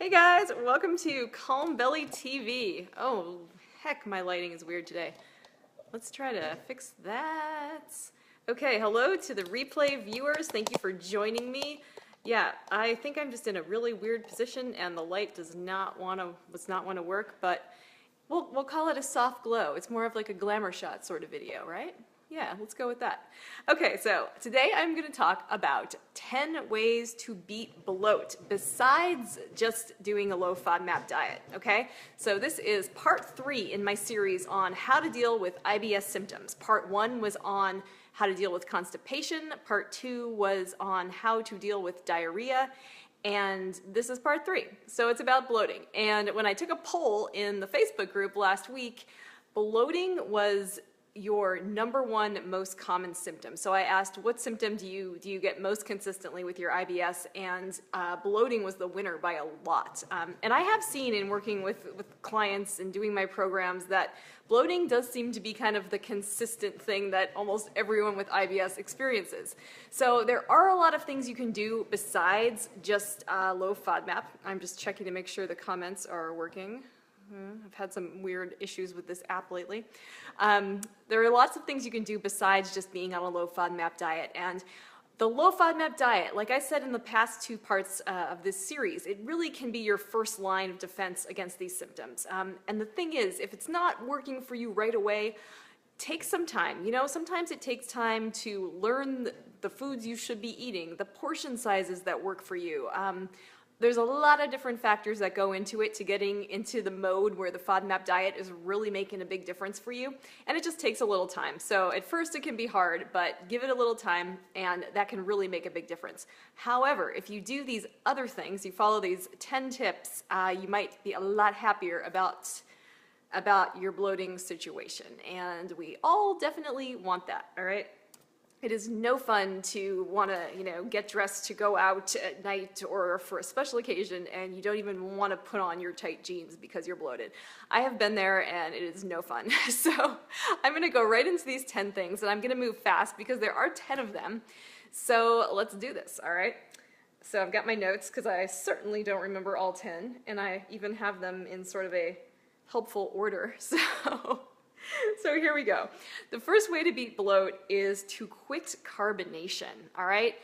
Hey guys, welcome to Calm Belly TV. Oh, heck, my lighting is weird today. Let's try to fix that. Okay, hello to the replay viewers. Thank you for joining me. Yeah, I think I'm just in a really weird position and the light does not want to work, but we'll call it a soft glow. It's more of like a glamour shot sort of video, right? Yeah, let's go with that. Okay, so today I'm going to talk about 10 ways to beat bloat besides just doing a low FODMAP diet, okay? So this is part 3 in my series on how to deal with IBS symptoms. Part 1 was on how to deal with constipation. Part 2 was on how to deal with diarrhea. And this is part 3. So it's about bloating. And when I took a poll in the Facebook group last week, bloating was your #1 most common symptom. So I asked, what symptom do you get most consistently with your IBS? And bloating was the winner by a lot. And I have seen in working with clients and doing my programs that bloating does seem to be kind of the consistent thing that almost everyone with IBS experiences. So there are a lot of things you can do besides just low FODMAP. I'm just checking to make sure the comments are working. I've had some weird issues with this app lately. There are lots of things you can do besides just being on a low FODMAP diet. And the low FODMAP diet, like I said in the past 2 parts of this series, it really can be your first line of defense against these symptoms. And the thing is, if it's not working for you right away, take some time. You know, sometimes it takes time to learn the foods you should be eating, the portion sizes that work for you. There's a lot of different factors that go into it to getting into the mode where the FODMAP diet is really making a big difference for you, and it just takes a little time. So at first it can be hard, but give it a little time and that can really make a big difference. However, if you do these other things, you follow these 10 tips, you might be a lot happier about your bloating situation, and we all definitely want that, all right? It is no fun to want to, get dressed to go out at night or for a special occasion and you don't even want to put on your tight jeans because you're bloated. I have been there and it is no fun. So I'm going to go right into these 10 things and I'm going to move fast because there are 10 of them. So let's do this, all right? So I've got my notes because I certainly don't remember all 10 and I even have them in sort of a helpful order. So here we go. The first way to beat bloat is to quit carbonation, all right?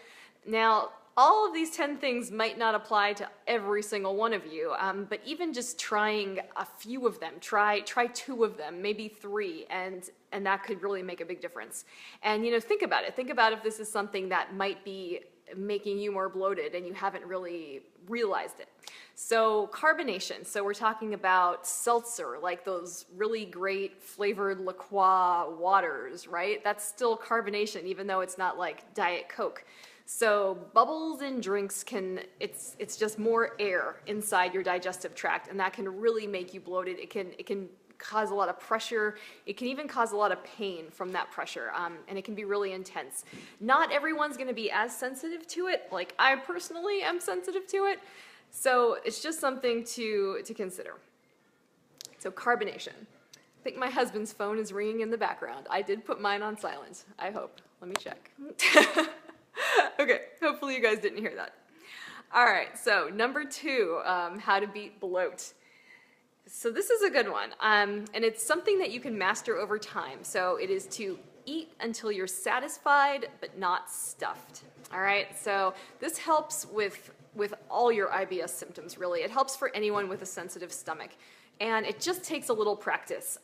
Now, all of these 10 things might not apply to every single one of you, but even just trying a few of them, try 2 of them, maybe 3, and that could really make a big difference. And, think about it. Think about if this is something that might be making you more bloated and you haven't really realized it. So carbonation, so we're talking about seltzer, like those really great flavored La Croix waters, right? That's still carbonation, even though it's not like Diet Coke. So bubbles in drinks it's just more air inside your digestive tract, and that can really make you bloated. It can cause a lot of pressure. It can even cause a lot of pain from that pressure, and it can be really intense. Not everyone's going to be as sensitive to it. Like I personally am sensitive to it, so it's just something to consider. So carbonation. I think my husband's phone is ringing in the background. I did put mine on silent, I hope. Let me check. Okay, hopefully you guys didn't hear that. All right, so number 2, how to beat bloat. So this is a good one, and it's something that you can master over time. So it is to eat until you're satisfied but not stuffed. All right, so this helps with all your IBS symptoms, really. It helps for anyone with a sensitive stomach, and it just takes a little practice.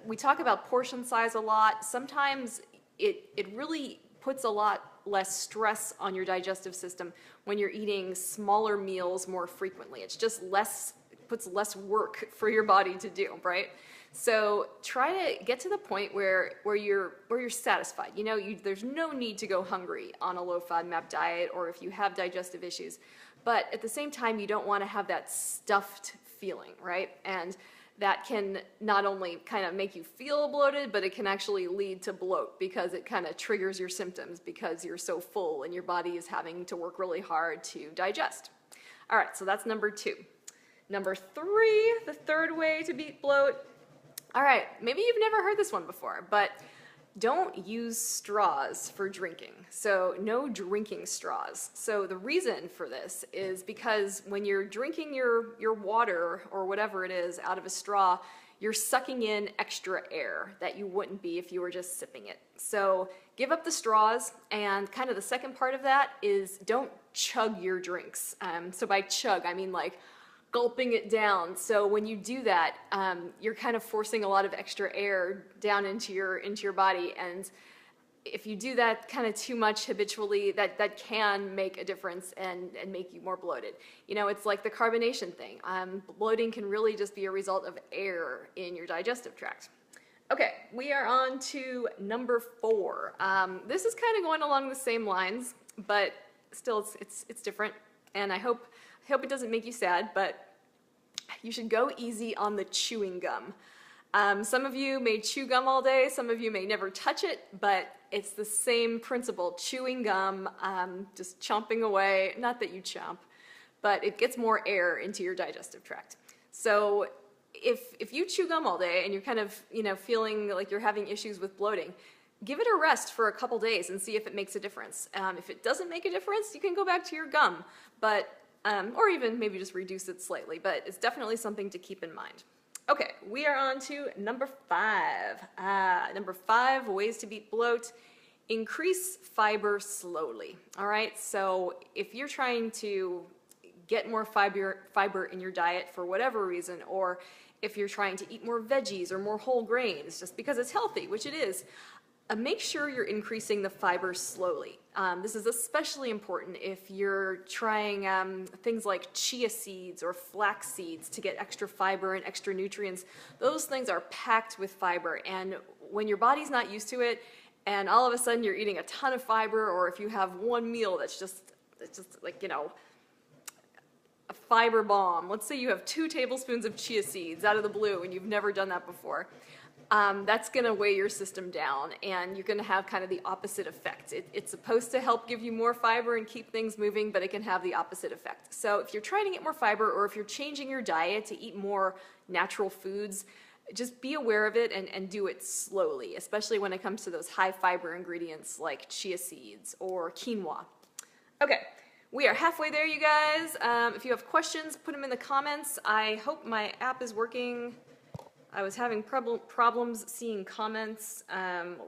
We talk about portion size a lot. Sometimes it really puts a lot less stress on your digestive system when you're eating smaller meals more frequently. It's just puts less work for your body to do, right? So try to get to the point where you're satisfied. There's no need to go hungry on a low FODMAP diet or if you have digestive issues, but at the same time you don't want to have that stuffed feeling, right? And that can not only kind of make you feel bloated, but it can actually lead to bloat because it kind of triggers your symptoms because you're so full and your body is having to work really hard to digest. All right, so that's number 2. Number 3, the third way to beat bloat. All right, maybe you've never heard this one before, but don't use straws for drinking. So no drinking straws. So the reason for this is because when you're drinking your water or whatever it is out of a straw, you're sucking in extra air that you wouldn't be if you were just sipping it. So give up the straws, and kind of the second part of that is don't chug your drinks. So by chug, I mean like gulping it down. So when you do that, you're kind of forcing a lot of extra air down into your body, and if you do that kind of too much habitually, that can make a difference and make you more bloated. You know, it's like the carbonation thing. Bloating can really just be a result of air in your digestive tract. Okay, we are on to number 4. This is kind of going along the same lines, but still it's different, and I hope it doesn't make you sad, but you should go easy on the chewing gum. Some of you may chew gum all day, some of you may never touch it, but it's the same principle. Chewing gum, just chomping away, not that you chomp, but it gets more air into your digestive tract. So if you chew gum all day and you're kind of, you know, feeling like you're having issues with bloating, give it a rest for a couple days and see if it makes a difference. If it doesn't make a difference, you can go back to your gum, but or even maybe just reduce it slightly, but it's definitely something to keep in mind. Okay, we are on to number 5. Number 5, ways to beat bloat. Increase fiber slowly. All right, so if you're trying to get more fiber in your diet for whatever reason, or if you're trying to eat more veggies or more whole grains just because it's healthy, which it is, make sure you're increasing the fiber slowly. This is especially important if you're trying things like chia seeds or flax seeds to get extra fiber and extra nutrients. Those things are packed with fiber, and when your body's not used to it and all of a sudden you're eating a ton of fiber, or if you have one meal that's just like, you know, a fiber bomb. Let's say you have 2 tablespoons of chia seeds out of the blue and you've never done that before. That's going to weigh your system down, and you're going to have kind of the opposite effect. It's supposed to help give you more fiber and keep things moving, but it can have the opposite effect. So if you're trying to get more fiber, or if you're changing your diet to eat more natural foods, just be aware of it and do it slowly, especially when it comes to those high fiber ingredients like chia seeds or quinoa. Okay, we are halfway there, you guys. If you have questions, put them in the comments. I hope my app is working. I was having problems seeing comments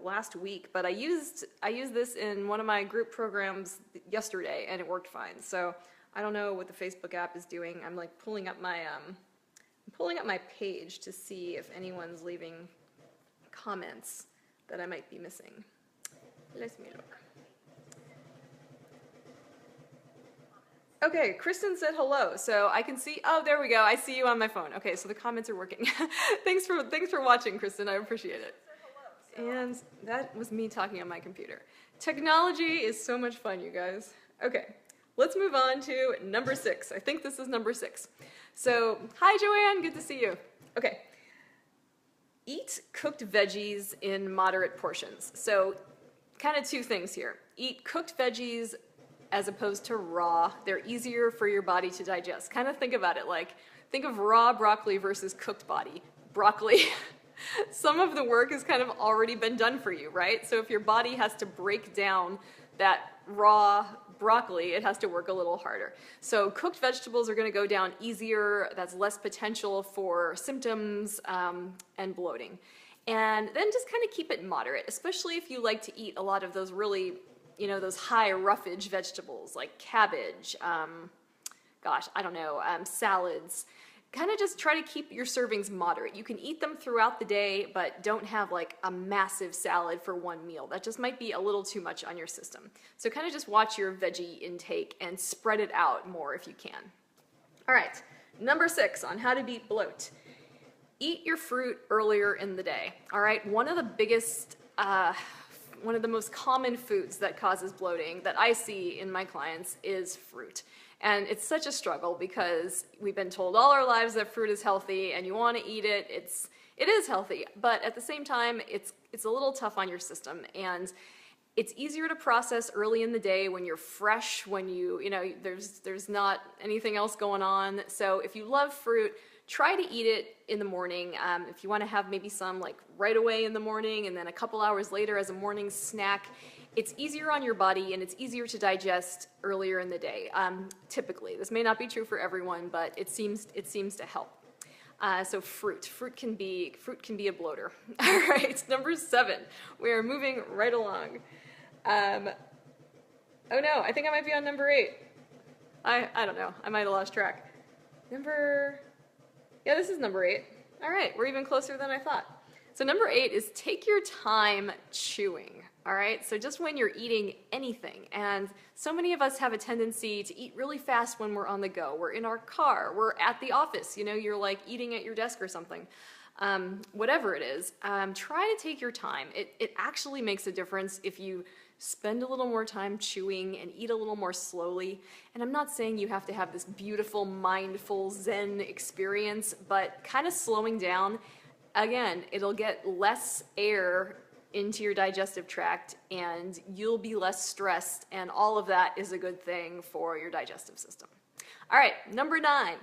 last week, but I used this in one of my group programs yesterday, and it worked fine. So I don't know what the Facebook app is doing. I'm like pulling up my page to see if anyone's leaving comments that I might be missing. Let me look. Okay, Kristen said hello, so I can see, oh, there we go, I see you on my phone. Okay, so the comments are working. Thanks for watching, Kristen, I appreciate it. And that was me talking on my computer. Technology is so much fun, you guys. Okay, let's move on to number 6. I think this is number 6. So, hi Joanne, good to see you. Okay, eat cooked veggies in moderate portions. So, kind of 2 things here. Eat cooked veggies as opposed to raw. They're easier for your body to digest. Kind of think about it like, think of raw broccoli versus cooked broccoli. Some of the work has kind of already been done for you, right? So if your body has to break down that raw broccoli, it has to work a little harder. So cooked vegetables are going to go down easier. That's less potential for symptoms and bloating. And then just kind of keep it moderate, especially if you like to eat a lot of those really, you know, those high roughage vegetables like cabbage, salads. Kind of just try to keep your servings moderate. You can eat them throughout the day, but don't have like a massive salad for one meal. That just might be a little too much on your system. So kind of just watch your veggie intake and spread it out more if you can. All right, number 6 on how to beat bloat. Eat your fruit earlier in the day. All right, one of the most common foods that causes bloating that I see in my clients is fruit. And it's such a struggle because we've been told all our lives that fruit is healthy and you want to eat it. It is healthy, but at the same time, it's a little tough on your system. And it's easier to process early in the day when you're fresh, when you know, there's not anything else going on. So if you love fruit, try to eat it in the morning. If you want to have maybe some like right away in the morning and then a couple hours later as a morning snack, it's easier on your body and it's easier to digest earlier in the day. Typically, this may not be true for everyone, but it seems to help. So fruit can be a bloater. All right, number 7. We are moving right along. Oh no, I think I might be on number 8. I don't know. I might have lost track. Yeah, this is number 8. All right, we're even closer than I thought. So number 8 is take your time chewing. All right, so just when you're eating anything, and so many of us have a tendency to eat really fast when we're on the go. We're in our car, we're at the office, you know, you're like eating at your desk or something. Whatever it is, try to take your time. It actually makes a difference if you spend a little more time chewing and eat a little more slowly. And I'm not saying you have to have this beautiful, mindful Zen experience, but kind of slowing down, again, it'll get less air into your digestive tract and you'll be less stressed, and all of that is a good thing for your digestive system. All right, number 9.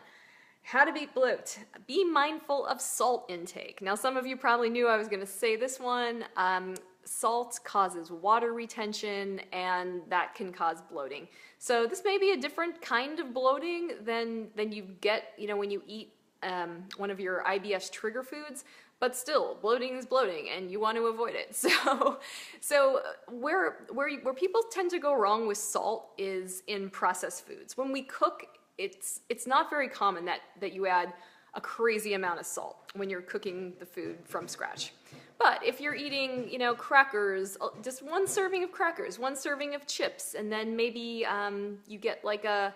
How to beat bloat. Be mindful of salt intake. Now, some of you probably knew I was going to say this one. Salt causes water retention, and that can cause bloating. So this may be a different kind of bloating than you get, you know, when you eat one of your IBS trigger foods. But still, bloating is bloating, and you want to avoid it. So where people tend to go wrong with salt is in processed foods. When we cook, it's not very common that you add a crazy amount of salt when you're cooking the food from scratch. But if you're eating, you know, crackers, just one serving of crackers, one serving of chips, and then maybe you get like a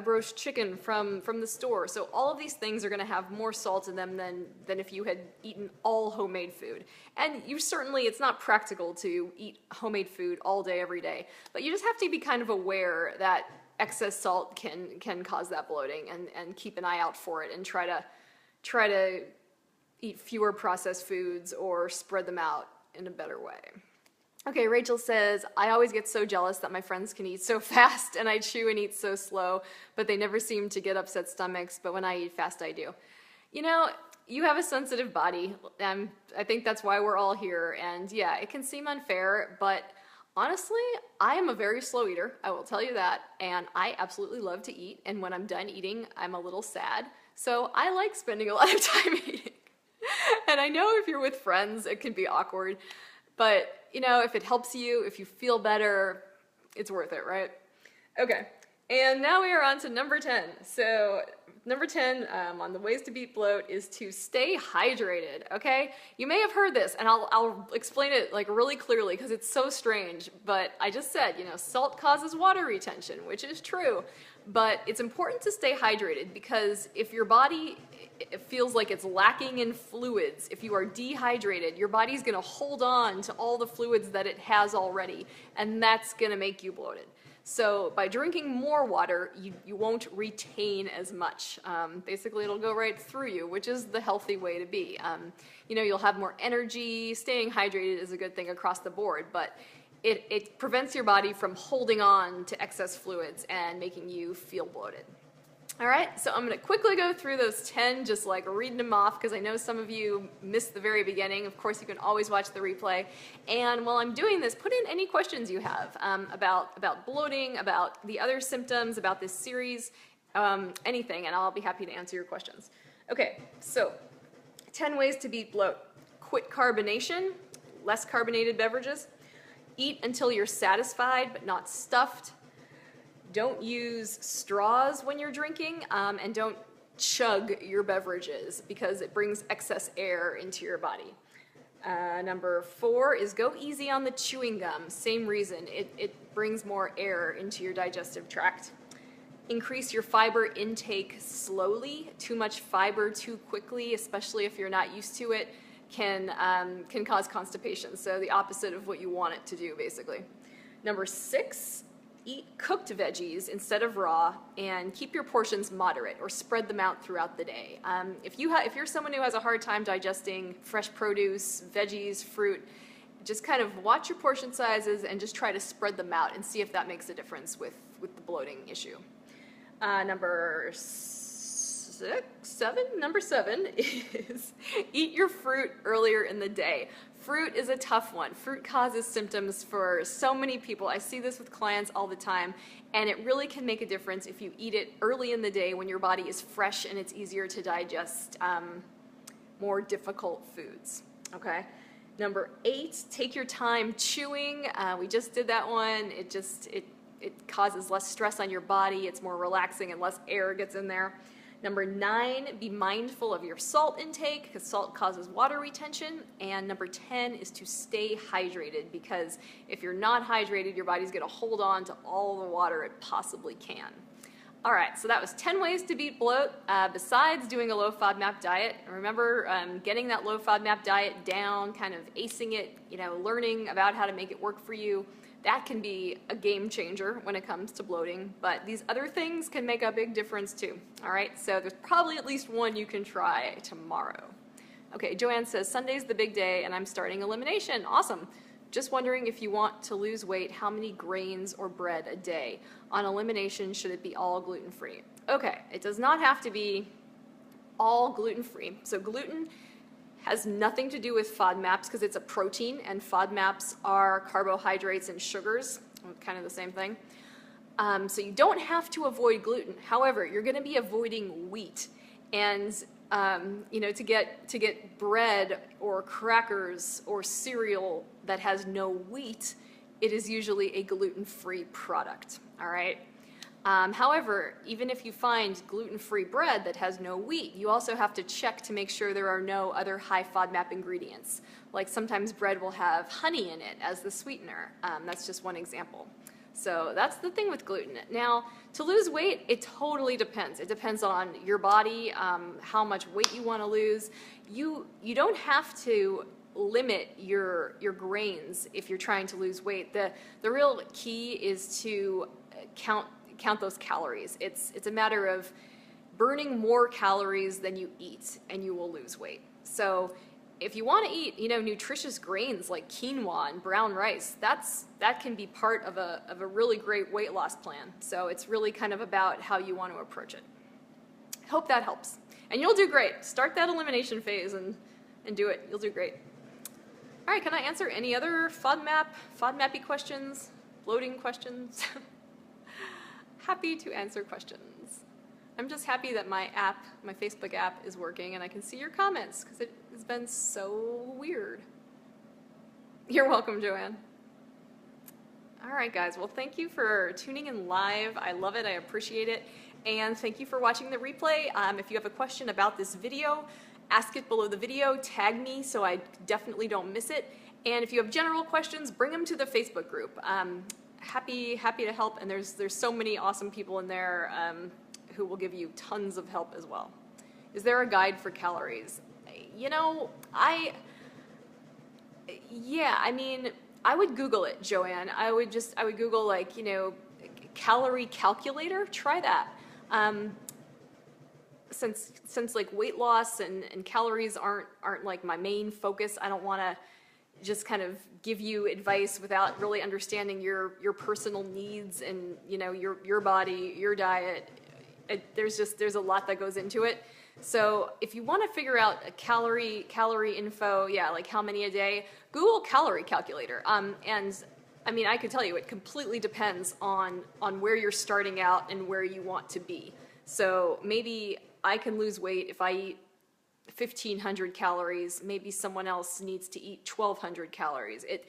roast chicken from the store. So all of these things are going to have more salt in them than if you had eaten all homemade food. And it's not practical to eat homemade food all day, every day. But you just have to be kind of aware that excess salt can cause that bloating, and keep an eye out for it and try to eat fewer processed foods or spread them out in a better way. Okay, Rachel says, I always get so jealous that my friends can eat so fast and I chew and eat so slow, but they never seem to get upset stomachs, but when I eat fast, I do. You know, you have a sensitive body, and I think that's why we're all here, and yeah, it can seem unfair, but honestly, I am a very slow eater, I will tell you that, and I absolutely love to eat, and when I'm done eating, I'm a little sad, so I like spending a lot of time eating. And I know if you're with friends, it can be awkward, but you know, if it helps you, if you feel better, it's worth it, right? Okay, and now we are on to number 10. So number 10 on the ways to beat bloat is to stay hydrated, okay? You may have heard this, and I'll explain it like really clearly because it's so strange, but I just said, you know, salt causes water retention, which is true, but it's important to stay hydrated because if your body feels like it's lacking in fluids, if you are dehydrated, your body's going to hold on to all the fluids that it has already, and that's going to make you bloated. So by drinking more water, you won't retain as much. Basically, it'll go right through you, which is the healthy way to be. You know, you'll have more energy. Staying hydrated is a good thing across the board, but it prevents your body from holding on to excess fluids and making you feel bloated. All right, so I'm going to quickly go through those 10, just like reading them off, because I know some of you missed the very beginning. Of course, you can always watch the replay. And while I'm doing this, put in any questions you have about bloating, about the other symptoms, about this series, anything, and I'll be happy to answer your questions. Okay, so 10 ways to beat bloat. Quit carbonation, less carbonated beverages. Eat until you're satisfied but not stuffed. Don't use straws when you're drinking, and don't chug your beverages because it brings excess air into your body. Number 4 is go easy on the chewing gum. Same reason, it brings more air into your digestive tract. Increase your fiber intake slowly. Too much fiber too quickly, especially if you're not used to it, can cause constipation. So the opposite of what you want it to do, basically. Number 6, eat cooked veggies instead of raw, and keep your portions moderate or spread them out throughout the day. If you're someone who has a hard time digesting fresh produce, veggies, fruit, just kind of watch your portion sizes and just try to spread them out and see if that makes a difference with the bloating issue. Number 7 Number 7 is eat your fruit earlier in the day. Fruit is a tough one. Fruit causes symptoms for so many people. I see this with clients all the time, and it really can make a difference if you eat it early in the day when your body is fresh and it's easier to digest more difficult foods, okay? Number 8, take your time chewing. We just did that one. It causes less stress on your body. It's more relaxing and less air gets in there. Number 9, be mindful of your salt intake because salt causes water retention. And number 10 is to stay hydrated because if you're not hydrated, your body's going to hold on to all the water it possibly can. All right, so that was 10 ways to beat bloat besides doing a low FODMAP diet. Remember, getting that low FODMAP diet down, kind of acing it, learning about how to make it work for you. That can be a game changer when it comes to bloating, but these other things can make a big difference too. All right, so there's probably at least one you can try tomorrow. Okay, Joanne says, Sunday's the big day and I'm starting elimination. Awesome. Just wondering if you want to lose weight, how many grains or bread a day? On elimination, should it be all gluten-free? Okay, it does not have to be all gluten-free. So gluten has nothing to do with FODMAPs because it's a protein, and FODMAPs are carbohydrates and sugars, kind of the same thing. So you don't have to avoid gluten. However, you're going to be avoiding wheat, and to get bread or crackers or cereal that has no wheat, it is usually a gluten-free product. All right. However, even if you find gluten-free bread that has no wheat, you also have to check to make sure there are no other high FODMAP ingredients. Like sometimes bread will have honey in it as the sweetener. That's just one example. So that's the thing with gluten. Now, to lose weight, it totally depends. It depends on your body, how much weight you want to lose. You don't have to limit your grains if you're trying to lose weight. The real key is to count those calories. It's a matter of burning more calories than you eat and you will lose weight. So if you want to eat, nutritious grains like quinoa and brown rice, that can be part of a really great weight loss plan. So it's really kind of about how you want to approach it. I hope that helps. And you'll do great. Start that elimination phase and do it. You'll do great. All right, can I answer any other FODMAP-y questions, bloating questions? Happy to answer questions. I'm just happy that my Facebook app is working and I can see your comments because it has been so weird. You're welcome, Joanne. All right, guys. Well, thank you for tuning in live. I love it. I appreciate it. And thank you for watching the replay. If you have a question about this video, ask it below the video. Tag me so I definitely don't miss it. And if you have general questions, bring them to the Facebook group. Happy to help, and there's so many awesome people in there who will give you tons of help as well. Is there a guide for calories? I would Google it, Joanne. I would Google calorie calculator. Try that. Since like weight loss and calories aren't like my main focus, I don't want to just kind of give you advice without really understanding your personal needs and your body, your diet. There's a lot that goes into it. So if you want to figure out a calorie info, like how many a day, Google calorie calculator. And I mean, I could tell you it completely depends on where you're starting out and where you want to be. So maybe I can lose weight if I eat 1,500 calories. Maybe someone else needs to eat 1,200 calories. It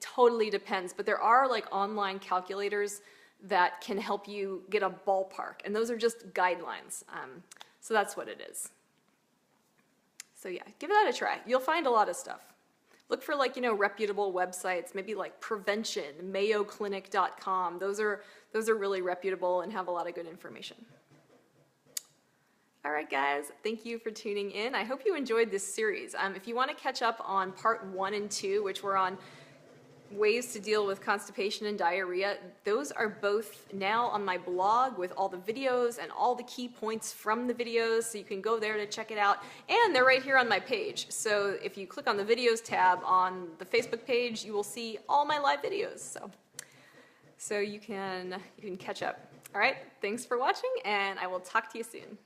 totally depends. But there are like online calculators that can help you get a ballpark, and those are just guidelines. So that's what it is. So yeah, give that a try. You'll find a lot of stuff. Look for reputable websites, maybe like Prevention, MayoClinic.com. Those are really reputable and have a lot of good information. All right, guys, thank you for tuning in. I hope you enjoyed this series. If you want to catch up on part 1 and 2, which were on ways to deal with constipation and diarrhea, those are both now on my blog with all the videos and all the key points from the videos, so you can go there to check it out. And they're right here on my page. So if you click on the videos tab on the Facebook page, you will see all my live videos. So you can catch up. All right, thanks for watching, and I will talk to you soon.